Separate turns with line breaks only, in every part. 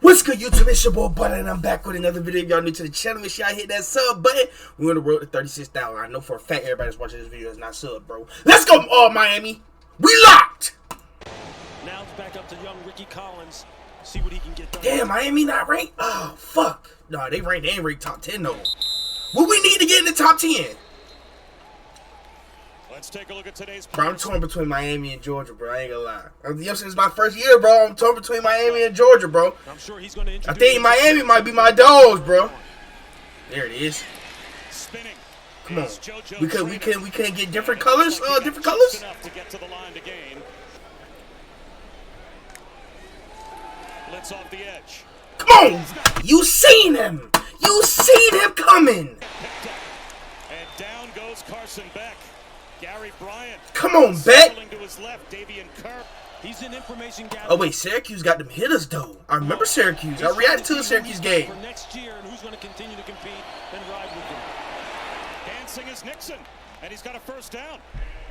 What's good, YouTube? It's your boy Butter, and I'm back with another video. If y'all new to the channel, make sure y'all hit that sub button. We're on the road to 36,000. I know for a fact everybody's watching this video is not sub, bro. Let's go, Miami. We locked.
Now it's back up to young Ricky Collins. See what he can get done.
Damn, Miami not ranked. Oh fuck. No, they ranked. They ain't ranked top 10 though. What we need to get in the top 10?
Let's take a look at today's.
Bro, I'm torn between Miami and Georgia, bro. I ain't gonna lie. It's my first year, bro. I'm torn between Miami and Georgia, bro.
I'm sure he's going to.
I think Miami might be my dogs, bro. There it is.
Spinning.
Come on. We can't get different colors. Different colors.
To get to the line to gain. Blitz off the edge.
Come on. You seen him. You seen him coming.
And down goes Carson Beck. Gary Bryant.
Come on, Beck.
To his left, Davian Kerr. He's in information gathering.
Oh wait, Syracuse got them hitters though. I remember Syracuse. I reacted to the Syracuse game.
For next year, and who's going to continue to compete and ride with him? Dancing is Nixon, and he's got a first down.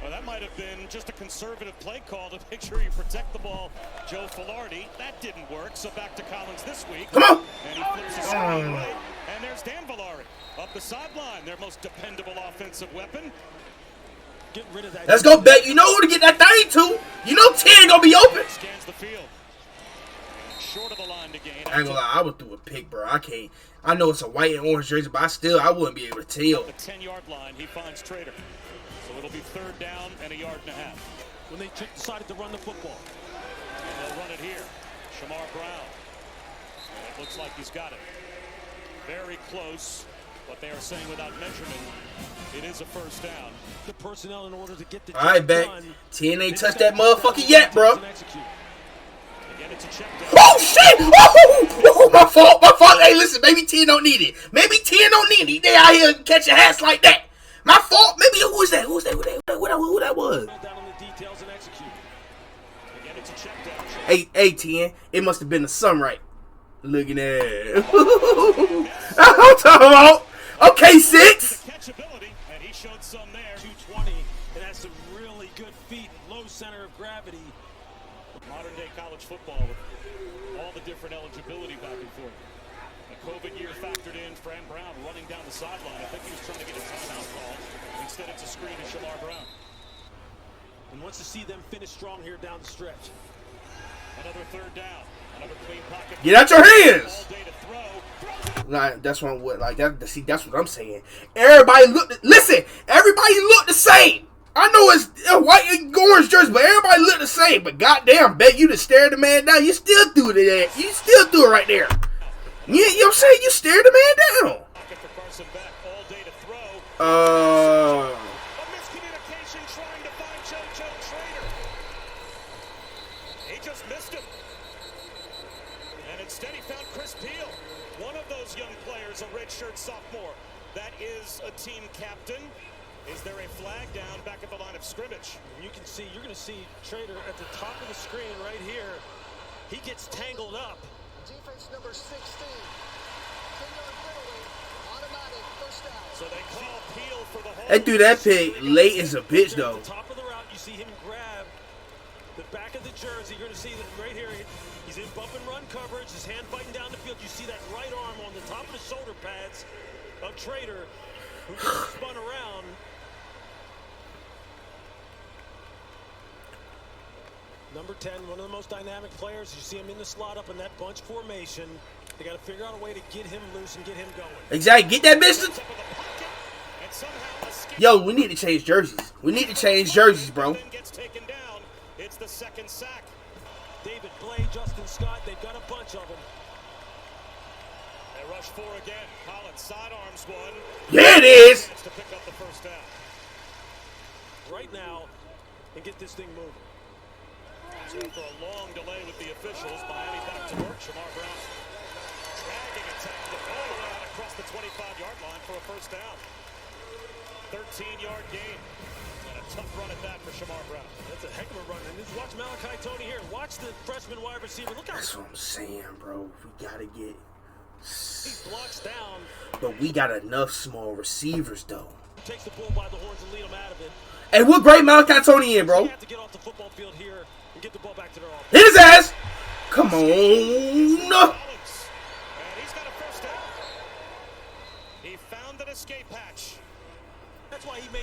Well, that might have been just a conservative play call to make sure you protect the ball. Joe Filardi, that didn't work. So back to Collins this week.
Come on.
And he flips his right. And there's Dan Villari up the sideline, their most dependable offensive weapon. Get rid of that.
Let's go, Beck. You know who to get that thing to. You know 10 gonna be open.
Scans the field. Short of the line to gain.
I ain't gonna lie, I would do a pick, bro. I can't. I know it's a white and orange jersey, but I wouldn't be able to tell.
The 10-yard line, he finds Trader. So it'll be third down and a yard and a half. When they decided to run the football. And they'll run it here. Shamar Brown. And it looks like he's got it. Very close. What they are saying without measurement, it is a first down. The personnel in order to get the
all right, Beck. 10 ain't touched that motherfucker yet, bro.
Again, it's a check down.
Oh shit! Oh, my fault. My fault. Hey, listen, maybe 10 don't need it. Maybe 10 don't need it. They out here catching hats like that. My fault. Maybe who was that? Who was that? Who that was? Hey, 10. It must have been the sunlight. Looking at it. I'm talking about. Okay, 6.
Catchability, and he showed some there. 220, and has some really good feet, low center of gravity. Modern day college football with all the different eligibility back and forth. A COVID year factored in. Fran Brown running down the sideline. I think he was trying to get a timeout call. Instead, it's a screen to Shamar Brown. And wants to see them finish strong here down the stretch. Another third down. Another clean pocket.
Get out your hands. Like, that's what that. See, that's what I'm saying. Everybody listen. Everybody look the same. I know it's a white and orange jersey, but everybody look the same. But goddamn, Bet you just stared the man down. You still do it. You still do it right there. You know what I'm saying? You stared the man down. A
miscommunication trying to find Joe Trader. He just missed him. And instead he found Chris Peel. One of those young players, a redshirt sophomore. That is a team captain. Is there a flag down back at the line of scrimmage? You can see, you're going to see Trader at the top of the screen right here. He gets tangled up.
Defense number 16. Automatic first down. So they call
Peel for the hold.
They threw that pick late as a bitch, though.
At the top of the route, you see him grab the back of the jersey. You're going to see that right here. He's in bump and run coverage. His hand fighting down the field. You see that right arm on the top of the shoulder pads of Trader, who gets spun around. Number 10, one of the most dynamic players. You see him in the slot up in that bunch formation. They got to figure out a way to get him loose and get him going.
Exactly. Get that bitch. Yo, we need to change jerseys. We need to change jerseys, bro.
Gets taken down. It's the second sack. David Blay, Justin Scott, they've got a bunch of them. They rush 4 again. Collins sidearms one.
Yeah, it is.
To pick up the first down. Right now, and get this thing moving. So after a long delay with the officials, Miami back to work. Shamar Brown dragging a tackle all the way out across the 25-yard line for a first down. 13-yard gain. And a tough run at that for Shamar Brown. That's a heck of a run. And just watch Malachi Tony here. Watch the freshman wide receiver. Look out.
That's what I'm saying, bro. We gotta get.
He blocks down.
But we got enough small receivers, though.
Takes the bull by the horns and lead him out of it.
Hey, what great Malachi Tony in, bro?
Have to get off the football field here and get the ball back to their offense.
Hit his ass. Come on.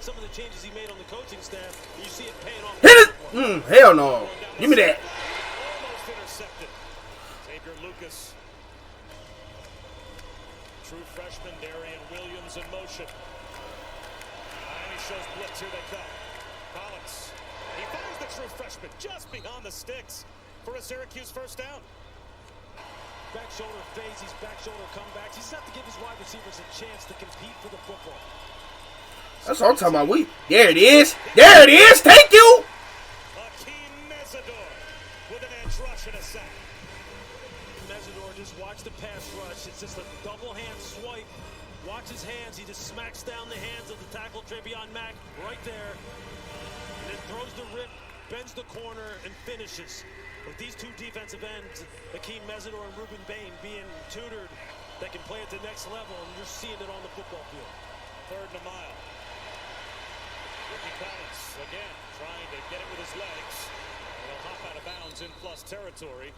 some of the changes he made on the coaching staff, you see it paying off.
Hit it! Hell no. Give me that.
Almost intercepted. Xavier Lucas. True freshman Darian Williams in motion. Miami shows blitz. Here they come. Collins. He finds the true freshman just beyond the sticks for a Syracuse first down. Back shoulder fades, he's back shoulder comebacks. He's got to give his wide receivers a chance to compete for the football.
That's what I'm talking about. There it is. There it is. Thank you.
With an edge rush and a sack. Mesidor just watch the pass rush. It's just a double hand swipe. Watch his hands. He just smacks down the hands of the tackle, Trevion Mack, right there. And then throws the rip, bends the corner, and finishes. With these two defensive ends, Akeem Mesidor and Ruben Bain being tutored, that can play at the next level, and you're seeing it on the football field. 3rd and a mile. Ricky Collins, again, trying to get it with his legs. He'll hop out of bounds in plus territory.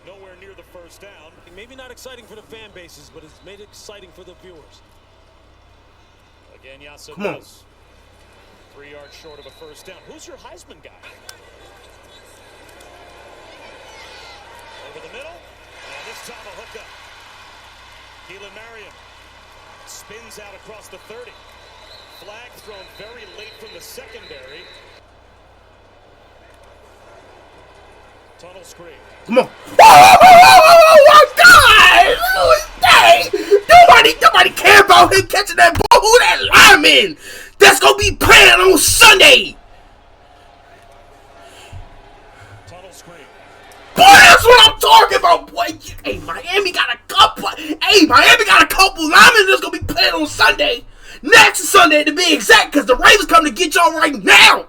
Nowhere near the first down. Maybe not exciting for the fan bases, but it's made it exciting for the viewers. Again, Yasa does. 3 yards short of a first down. Who's your Heisman guy? Over the middle, and this time a hookup. Keelan Marion spins out across the 30. Flag thrown very late from the secondary. Tunnel screen.
Come on. Oh my God! Who is that? Nobody care about him catching that ball. Who that lineman? That's gonna be playing on Sunday.
Tunnel screen.
Boy, that's what I'm talking about, boy. Hey, Miami got a couple linemen that's gonna be playing on Sunday. Next Sunday to be exact, because the Ravens come to get y'all right now.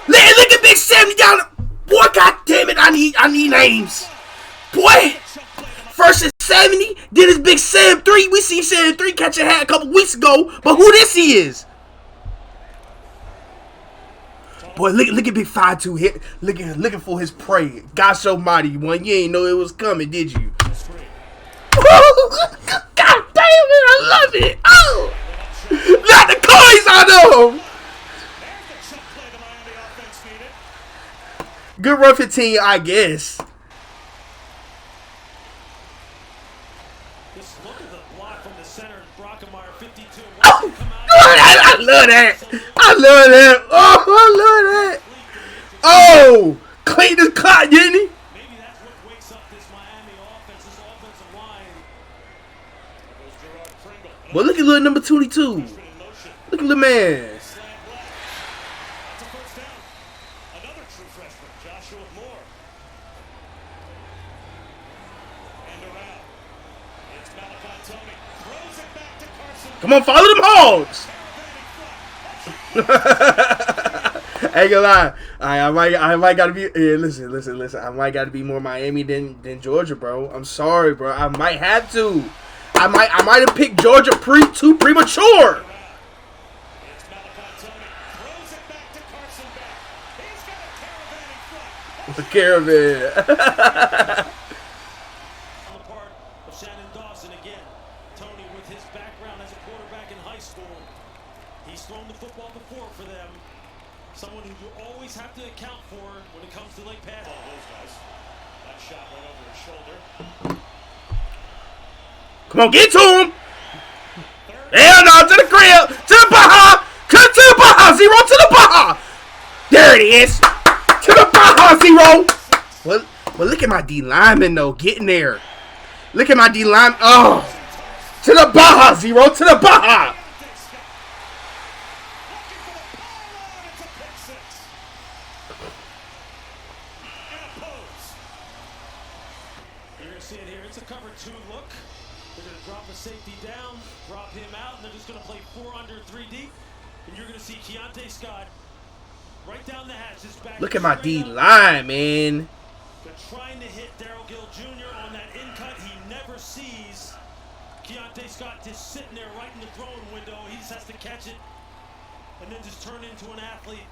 Look at Big Sam down. Boy, God damn it, I need names. Boy, first is 70, then it's Big Sam 3. We see Sam 3 catch a hat a couple weeks ago, but who this he is? Boy, look at Big 5'2" hit, looking for his prey. Gosh almighty, one, you ain't know it was coming, did you? God damn it, I love it. Oh, not the coins on them. Good run 15, I guess.
Just look at the block from the center. Brockemeyer 52.
Oh, I love that. I love that. Oh, I love that. Oh, clean this clock, didn't he?
Maybe that's what wakes up this Miami offense, this offensive line.
Well, look at little number 22. Look at the man.
That's a first down. Another true freshman, Joshua Moore. And around. It's Malachi throws it back to Carson.
Come on, follow them hogs. I ain't gonna lie. I might gotta be. Yeah, listen. I might gotta be more Miami than Georgia, bro. I'm sorry, bro. I might have to. I might have picked Georgia too premature. The caravan.
On the part of Shannon Dawson again. Tony, with his background as a quarterback in high school, he's thrown the football before for them. Someone who you always have to account for when it comes to late pass. All those guys. That shot right over his shoulder.
Come on, get to him. Hell no, to the crib, to the Baja, cut to the Baja, 0 to the Baja. There it is. To the Baja, 0. Well, look at my D lineman though, getting there. Look at my D lineman. Oh, to the Baja, 0 to the Baja.
You're going to see it here. It's a cover 2 look. They're going to drop a safety down, drop him out, and they're just going to play 4 under 3 deep. And you're going to see Keontae Scott right down the hatch. His back.
Look at my D line, man.
They're trying to hit Darrell Gill Jr. on that in cut. He never sees Keontae Scott just sitting there right in the throwing window. He just has to catch it and then just turn into an athlete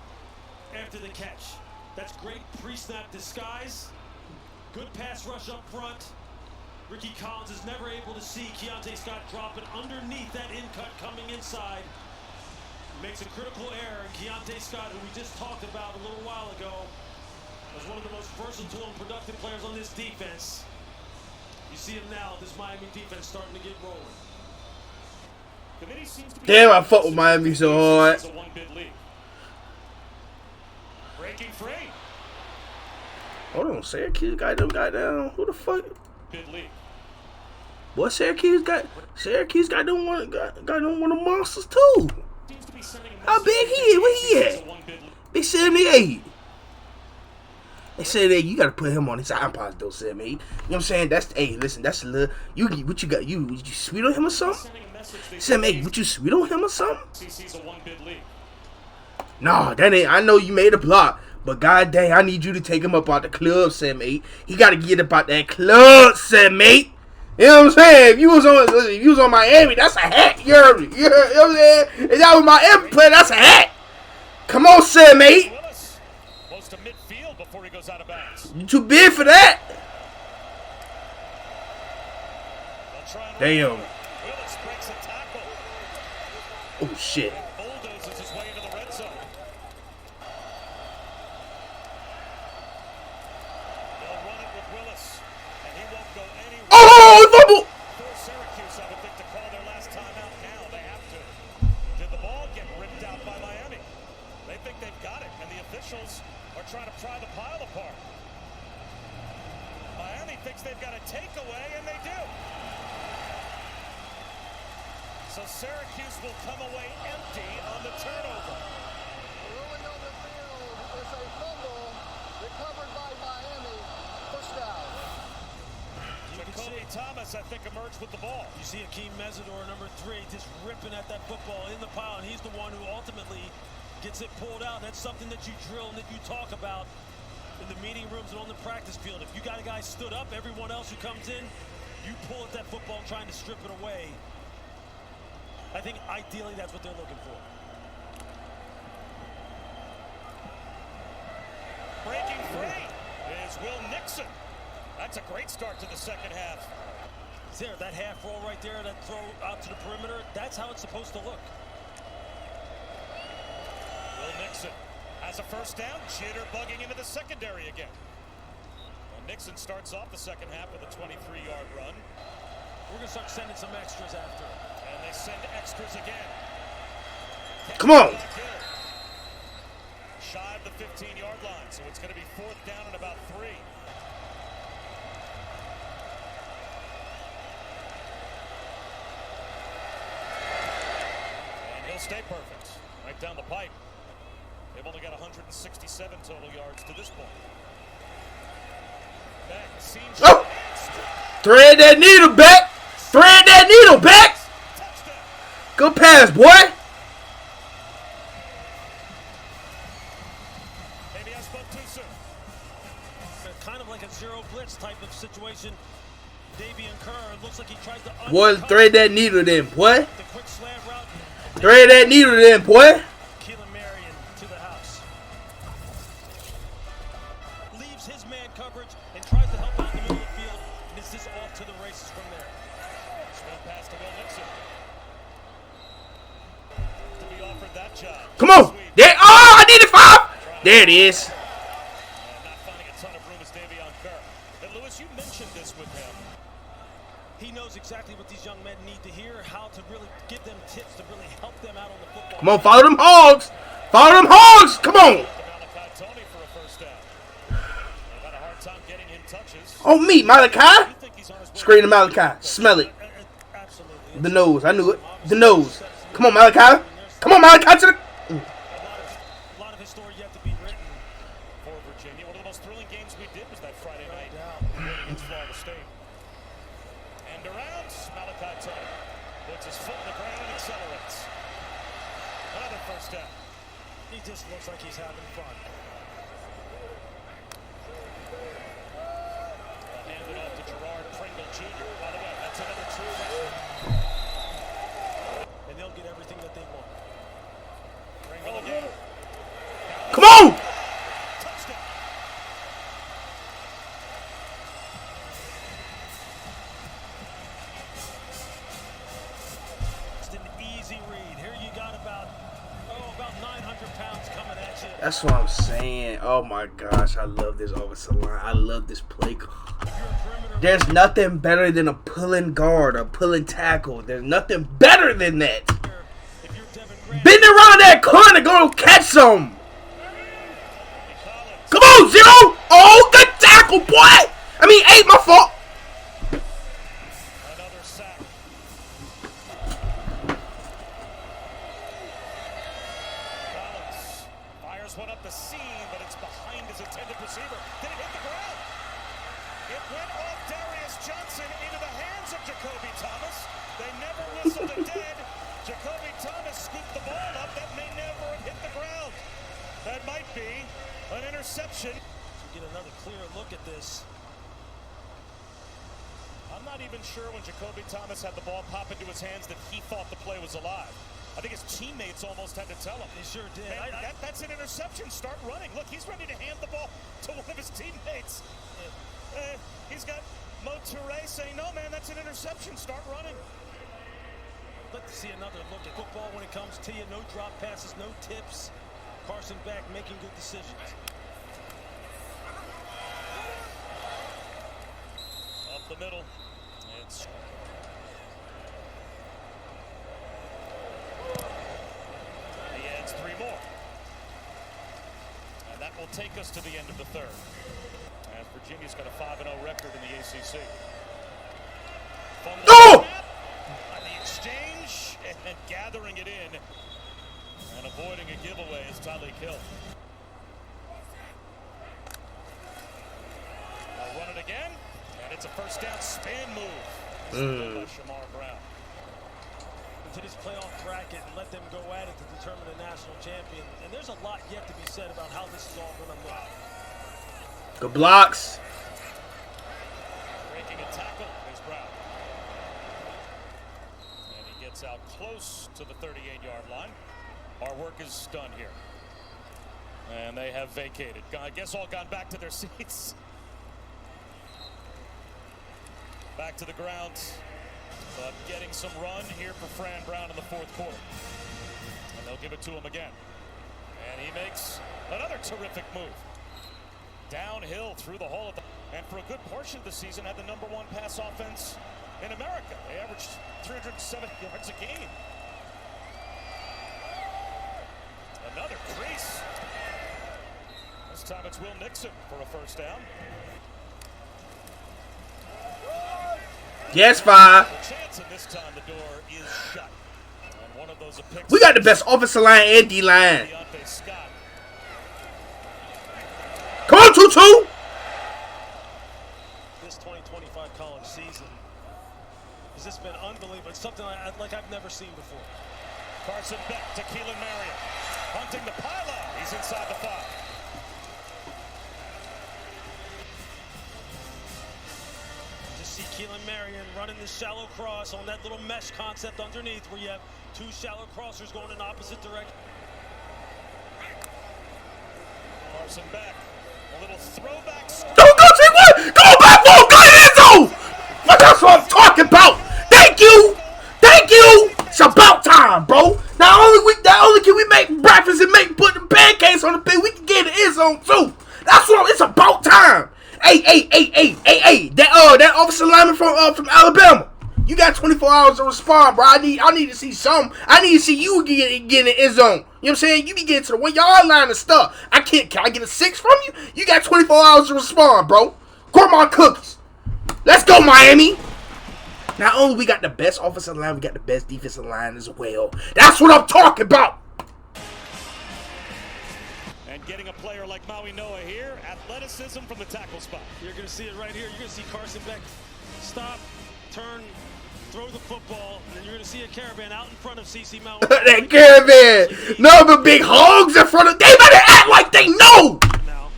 after the catch. That's great pre-snap disguise. Good pass rush up front. Ricky Collins is never able to see Keontae Scott dropping underneath that in cut coming inside.
makes a critical error. Keontae Scott, who we just talked about a little while ago, was one of the most versatile and productive players on this defense. You see him now, this Miami defense starting to get rolling.
Damn, I fuck with Miami so hard.
Breaking free.
Hold on, Syracuse got them goddamn. Who the fuck? What Syracuse got them one of the monsters too. How big he is? Where he at? Big 78. They said, hey, you gotta put him on his iPods though, 78. You know what I'm saying? That's listen, that's a little. What you got? You sweet on him or something? 78, what you sweet on him or something? Nah, that ain't. I know you made a block, but god dang, I need you to take him up out the club, 78. He gotta get up out that club, 78. You know what I'm saying? If you was on Miami, that's a hat. You heard me? You know what I'm saying? If that was Miami player, that's a hat. Come on, 78.
Close to midfield before he goes out of bounds.
You too big for that. Damn. Oh shit.
Bulldozes his way into the red zone. They'll run it with Willis, and he won't go anywhere.
Oh, fumble!
For Syracuse, I would think to call their last time out now. They have to. Did the ball get ripped out by Miami? They think they've got it, and the officials are trying to pry the pile apart. Miami thinks they've got a takeaway, and they do. So Syracuse will come away empty on the turnover.
Rolling on the field is a fumble recovered by Miami. First down.
Jacoby Thomas, I think, emerged with the ball.
You see Akeem Mesidor, number 3, just ripping at that football in the pile, and he's the one who ultimately gets it pulled out. That's something that you drill and that you talk about in the meeting rooms and on the practice field. If you got a guy stood up, everyone else who comes in, you pull at that football trying to strip it away. I think ideally that's what they're looking for.
Breaking free is Will Nixon. That's a great start to the second half.
There, that half roll right there, that throw out to the perimeter, that's how it's supposed to look.
Will Nixon has a first down, jitterbugging into the secondary again. Well, Nixon starts off the second half with a 23-yard run.
We're going to start sending some extras after it.
And they send extras again.
Come on.
Shy of the 15-yard line, so it's going to be 4th down and about 3. And he'll stay perfect. Right down the pipe. They've only got 167 total yards to this point. Back,
oh! Thread that needle back. Thread that needle back. Good pass, boy.
Maybe I spoke too soon.
Kind of like a zero blitz type of situation. Davian Kerr looks like he tried to
boy, thread that needle then, boy.
The quick slant route.
Thread that needle then, boy.
Keelan Marion to the house. Leaves his man coverage and tries to help out in the middle of the field. And it's just off to the races from there.
Spin pass to Will Nixon. That job.
Come on. There. Oh, I needed 5. There it is.
Not finding a ton of room is Davion Kerr. And Lewis, you mentioned this with him.
He knows exactly what these young men need to hear, how to really give them tips to really help them out on the football.
Come on, follow them hogs. Follow them hogs. Come on.
Tony for a first down. They've had a hard time getting him touches.
Oh, me, Malachi. Screen to Malachi. Smell it.
Absolutely.
The nose. I knew it. The nose. Come on, Malachi. Come on, Malachi. To the...
A lot of his story yet to be written
for Virginia. One of the most thrilling games we did was that Friday night against Florida State. And around Malachi Tony puts his foot in the ground and accelerates. Another first down.
He just looks like he's having fun.
Handed off to Gerard Pringle Jr. By the way, that's another true.
And they'll get everything that they want.
Pringle again.
Come on.
Touchdown.
Just an easy read. Here you got about
That's what I'm saying. Oh my gosh, I love this offensive line. I love this play call. There's nothing better than a pulling guard, a pulling tackle. There's nothing better than that. Bend around that corner, go catch some. Come on, 0. Oh, good tackle, boy. I mean, 8, my fault.
Another sack. Collins fires one up the seam, but it's behind his intended receiver. Did it hit the ground? It went off Darius Johnson into the hands of Jacoby Thomas. They never whistled it dead. Jacoby Thomas scooped the ball up. That may never have hit the ground. That might be an interception.
Get another clear look at this.
I'm not even sure when Jacoby Thomas had the ball pop into his hands that he thought the play was alive. I think his teammates almost had to tell him.
They sure did.
Man, that's an interception. Start running. Look, he's ready to hand the ball to one of his teammates. He's got Mo Toure saying, no, man, that's an interception. Start running.
I'd like to see another look at football when it comes to you. No drop passes, no tips. Carson Beck making good decisions.
Up the middle. It's he adds 3 more. And that will take us to the end of the third. And Virginia's got a 5-0 record in the ACC.
Oh!
On the exchange and gathering it in and avoiding a giveaway is Tyreek Hill. They'll run it again, and it's a first down spin move. By Shamar Brown.
Into this playoff bracket and let them go at it to determine the national champion. And there's a lot yet to be said about how this is all going to look.
Good blocks.
Breaking a tackle is Brown. And he gets out close to the 38-yard line. Our work is done here. And they have vacated. I guess all gone back to their seats. Back to the ground. But getting some run here for Fran Brown in the 4th quarter. And they'll give it to him again. And he makes another terrific move. Downhill through the hole. And for a good portion of the season, had the #1 pass offense in America. They averaged 307 yards a game. Another crease. This time it's Will Nixon for a first down.
Yes, 5.
The chance in this time the door is shut. And one of those
We got the best offensive line and D line. Come on, Tutu.
This 2025 college season has just been unbelievable. It's something like I've never seen before.
Carson Beck to Keelan Marion. Hunting the pylon. He's inside the 5.
Just see Keelan Marion running this shallow cross on that little mesh concept underneath where you have 2 shallow crossers going in opposite directions.
Carson Beck. A little throwback.
Go, take one. Go back, ball. Go in the end zone. That's what I'm talking about. Thank you. Thank you. It's about time, bro. Not only can we make breakfast and put the pancakes on the pig, we can get in the end zone too. It's about time. Hey. That offensive lineman from Alabama. You got 24 hours to respond, bro. I need to see something. I need to see you get in the end zone. You know what I'm saying? You be getting to the 1-yard line and stuff. Can I get a 6 from you? You got 24 hours to respond, bro. Grandma cookies. Let's go, Miami. Not only we got the best offensive line, we got the best defensive line as well. That's what I'm talking about.
And getting a player like Maui Noah here, athleticism from the tackle spot.
You're going to see it right here. You're going to see Carson Beck stop, turn, throw the football, and then you're going to see a caravan out in front of CC Mountain.
That caravan. No, but big hogs in front of. They better act like they know.
Now,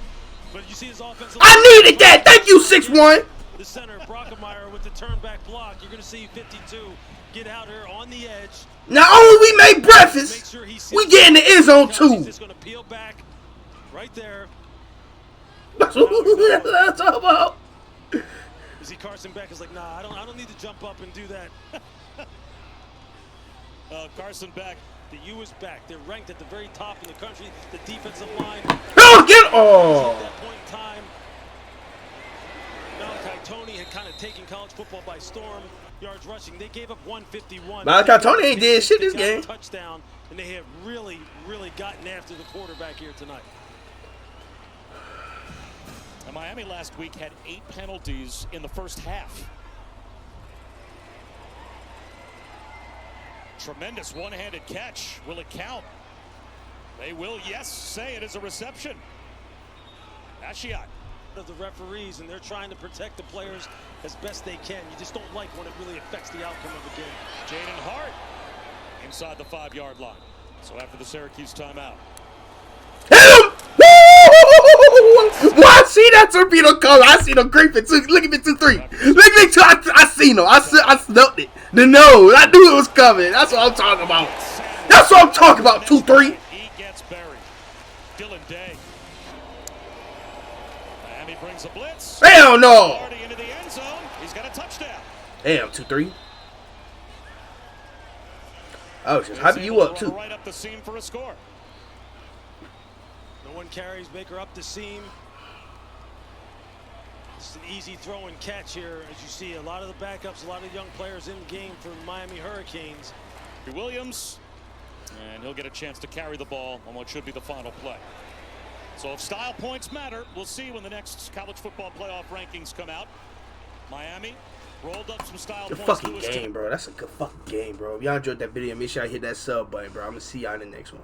but you see his offensive.
I needed that. Thank you, 6'1".
The center, Brockemeyer, with the turn back block. You're going to see 52 get out here on the edge.
Not only we make breakfast, we get in the end zone too.
He's just going to peel back right there.
That's what I'm talking about.
You see Carson Beck is like, nah, I don't need to jump up and do that.
Carson Beck.
The U is back. They're ranked at the very top in the country. The defensive line.
Oh, get oh!
At that point in time, Malachi Tony had kind of taken college football by storm. Yards rushing. They gave up 151.
Malachi Tony ain't did shit this game.
Touchdown, and they have really gotten after the quarterback here tonight.
And Miami last week had 8 penalties in the first half. Tremendous one-handed catch. Will it count? They will, yes, say it is a reception. Ashiat.
Of the referees, and they're trying to protect the players as best they can. You just don't like when it really affects the outcome of the game.
Jaden Hart inside the 5-yard line. So after the Syracuse timeout.
Hit him! Woo! Well, I see that torpedo coming. I see them creeping. Look at me 2-3. Look at me 2. I seen him. I smelled it. The nose. I knew it was coming. That's what I'm talking about. That's what I'm talking about. 2-3.
He gets buried. Dylan Day. Miami brings a blitz.
Hell no.
Into the end zone. He's got a touchdown.
Damn, 2-3. I was just hyping you up too.
Right up the seam for a score.
No one carries Baker up the seam. It's an easy throw and catch here. As you see, a lot of the backups, a lot of young players in game for Miami Hurricanes.
Williams, and he'll get a chance to carry the ball on what should be the final play. So if style points matter, we'll see when the next college football playoff rankings come out. Miami rolled up some style
Good
points.
fucking game, bro. That's a good fucking game, bro. If y'all enjoyed that video, make sure y'all hit that sub button, bro. I'm gonna see y'all in the next one.